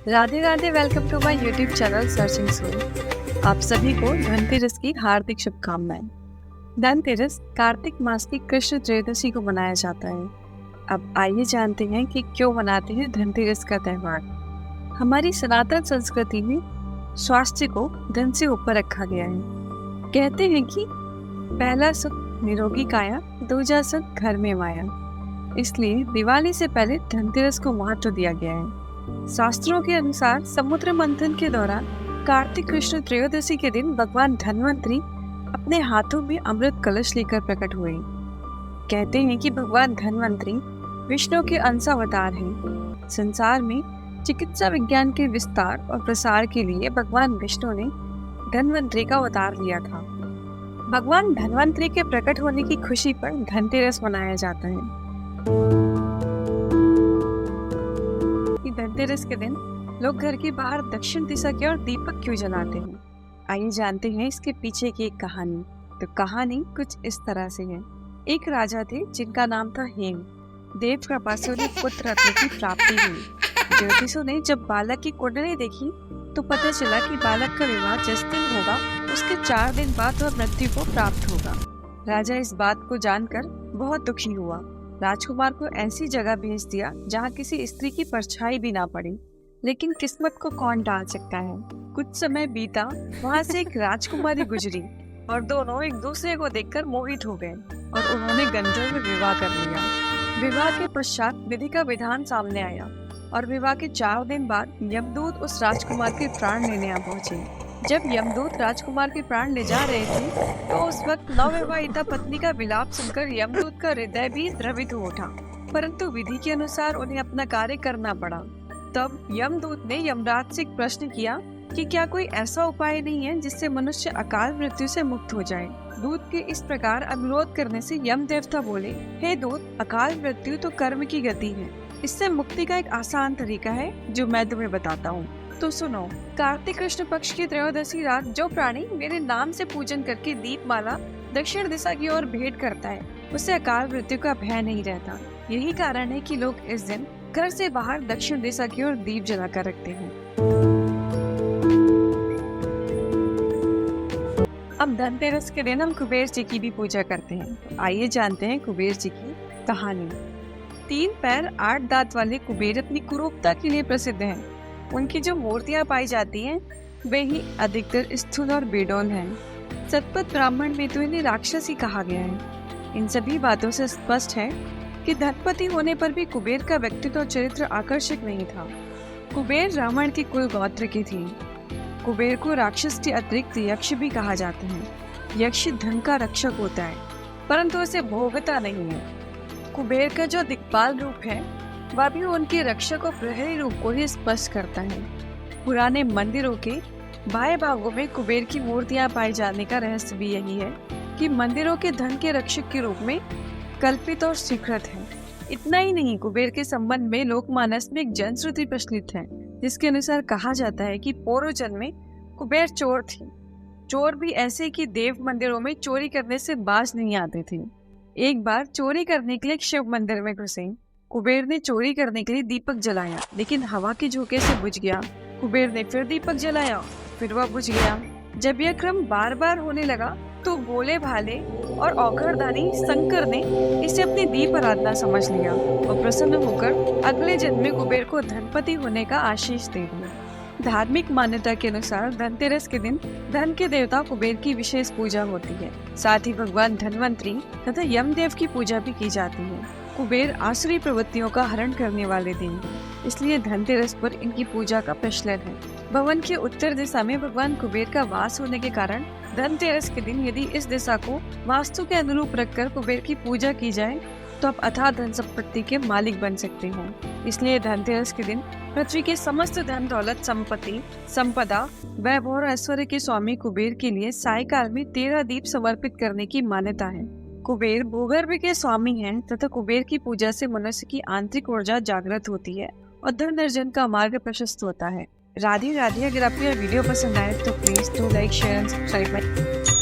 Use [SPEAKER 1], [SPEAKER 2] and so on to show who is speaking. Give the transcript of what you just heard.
[SPEAKER 1] Radhe Radhe. Welcome to my YouTube channel searching soul. आप सभी को धनतेरस की हार्दिक शुभकामनाएं। धनतेरस कार्तिक मास की कृष्ण त्रयोदशी को मनाया जाता है। अब आइए जानते हैं कि क्यों मनाते हैं धनतेरस का त्यौहार। हमारी सनातन संस्कृति में स्वास्थ्य को धन से ऊपर रखा गया है। कहते हैं कि पहला सुख निरोगी काया, दूजा सुख घर में माया। इसलिए दिवाली से पहले धनतेरस को महत्व दिया गया है। शास्त्रों के अनुसार समुद्र मंथन के दौरान कार्तिक कृष्ण त्रयोदशी के दिन भगवान धन्वंतरी अपने हाथों में अमृत कलश लेकर प्रकट हुए। कहते हैं कि भगवान धन्वंतरी विष्णु के अंशावतार हैं। संसार में चिकित्सा विज्ञान के विस्तार और प्रसार के लिए भगवान विष्णु ने धन्वंतरी का अवतार लिया था। भगवान धन्वंतरी के प्रकट होने की खुशी पर धनतेरस मनाया जाता है। धनतेरस के दिन लोग घर के बाहर दक्षिण दिशा की ओर दीपक क्यों जलाते हैं? आइए जानते हैं इसके पीछे की एक कहानी। तो कहानी कुछ इस तरह से है। एक राजा थे जिनका नाम था हेम। देव कृपा से उन्हें पुत्र रत्न की प्राप्ति हुई। ज्योतिषों ने जब बालक की कुंडली देखी तो पता चला कि बालक का विवाह जिस दिन होगा उसके 4 दिन बाद वह मृत्यु को प्राप्त होगा। राजा इस बात को जानकर बहुत दुखी हुआ। राजकुमार को ऐसी जगह भेज दिया जहाँ किसी स्त्री की परछाई भी ना पड़ी। लेकिन किस्मत को कौन टाल सकता है। कुछ समय बीता, वहाँ से एक राजकुमारी गुजरी और दोनों एक दूसरे को देखकर मोहित हो गए और उन्होंने गंधर्व विवाह कर लिया। विवाह के पश्चात विधि का विधान सामने आया और विवाह के 4 दिन बाद यमदूत उस राजकुमार के प्राण लेने आ पहुंचे। जब यमदूत राजकुमार के प्राण ले जा रहे थे तो उस वक्त नवविवाहिता पत्नी का विलाप सुनकर यमदूत का हृदय भी द्रवित हो उठा, परंतु विधि के अनुसार उन्हें अपना कार्य करना पड़ा। तब यमदूत ने यमराज से एक प्रश्न किया कि क्या कोई ऐसा उपाय नहीं है जिससे मनुष्य अकाल मृत्यु से मुक्त हो जाए। दूत के इस प्रकार अनुरोध करने से यम देवता बोले, हे दूत, अकाल मृत्यु तो कर्म की गति है। इससे मुक्ति का एक आसान तरीका है जो मैं तुम्हें बताता हूँ। तो सुनो। कार्तिक कृष्ण पक्ष की त्रयोदशी रात जो प्राणी मेरे नाम से पूजन करके दीपमाला दक्षिण दिशा की ओर भेंट करता है उसे अकाल मृत्यु का भय नहीं रहता। यही कारण है कि लोग इस दिन घर से बाहर दक्षिण दिशा की ओर दीप जलाकर रखते हैं। अब धनतेरस के दिन हम कुबेर जी की भी पूजा करते हैं। तो आइए जानते हैं कुबेर जी की कहानी। 3 पैर 8 दांत वाले कुबेर अपनी कुरूपता के लिए प्रसिद्ध हैं। उनकी जो मूर्तियां पाई जाती हैं वे ही अधिकतर स्थूल और बेडौल हैं। सतपथ ब्राह्मण में तो इन्हें राक्षस ही कहा गया है। इन सभी बातों से स्पष्ट है कि धनपति होने पर भी कुबेर का व्यक्तित्व और चरित्र आकर्षक नहीं था। कुबेर रावण की कुल गोत्र की थी। कुबेर को राक्षस के अतिरिक्त यक्ष भी कहा जाता है। यक्ष धन का रक्षक होता है परंतु उसे भोगता नहीं है। कुबेर का जो दिक्पाल रूप है वह भी उनके रक्षक और प्रहरी रूप को ही स्पष्ट करता है। पुराने मंदिरों के बाएं भागों में कुबेर की मूर्तियां पाए जाने का रहस्य भी यही है कि मंदिरों के धन के रक्षक के रूप में कल्पित और स्वीकृत है। इतना ही नहीं, कुबेर के संबंध में लोकमानस में एक जनश्रुति प्रचलित है जिसके अनुसार कहा जाता है कि पूर्व जन्म में कुबेर चोर थे। चोर भी ऐसे कि देव मंदिरों में चोरी करने से बाज नहीं आते थे। एक बार चोरी करने के लिए शिव मंदिर में घुसे। कुबेर ने चोरी करने के लिए दीपक जलाया लेकिन हवा के झोंके से बुझ गया। कुबेर ने फिर दीपक जलाया, फिर वह बुझ गया। जब यह क्रम बार बार होने लगा तो भोले भाले और औखड़दानी शंकर ने इसे अपनी दीप आराधना समझ लिया और प्रसन्न होकर अगले जन्म में कुबेर को धनपति होने का आशीष दे दिया। धार्मिक मान्यता के अनुसार धनतेरस के दिन धन के देवता कुबेर की विशेष पूजा होती है। साथ ही भगवान धन्वंतरी तथा यमदेव की पूजा भी की जाती है। कुबेर आसुरी प्रवृत्तियों का हरण करने वाले दिन है, इसलिए धनतेरस पर इनकी पूजा का प्रचलन है। भवन के उत्तर दिशा में भगवान कुबेर का वास होने के कारण धनतेरस के दिन यदि इस दिशा को वास्तु के अनुरूप रखकर कुबेर की पूजा की जाए तो आप अथाह धन संपत्ति के मालिक बन सकते हो। इसलिए धनतेरस के दिन पृथ्वी के समस्त धन दौलत संपत्ति संपदा वैभव और ऐश्वर्य के स्वामी कुबेर के लिए सायकाल में 13 दीप समर्पित करने की मान्यता है। कुबेर भूगर्भ के स्वामी हैं तथा कुबेर की पूजा से मनुष्य की आंतरिक ऊर्जा जागृत होती है और धन अर्जन का मार्ग प्रशस्त होता है। राधे राधे। अगर आपको यह वीडियो पसंद आए तो please do like, share and subscribe.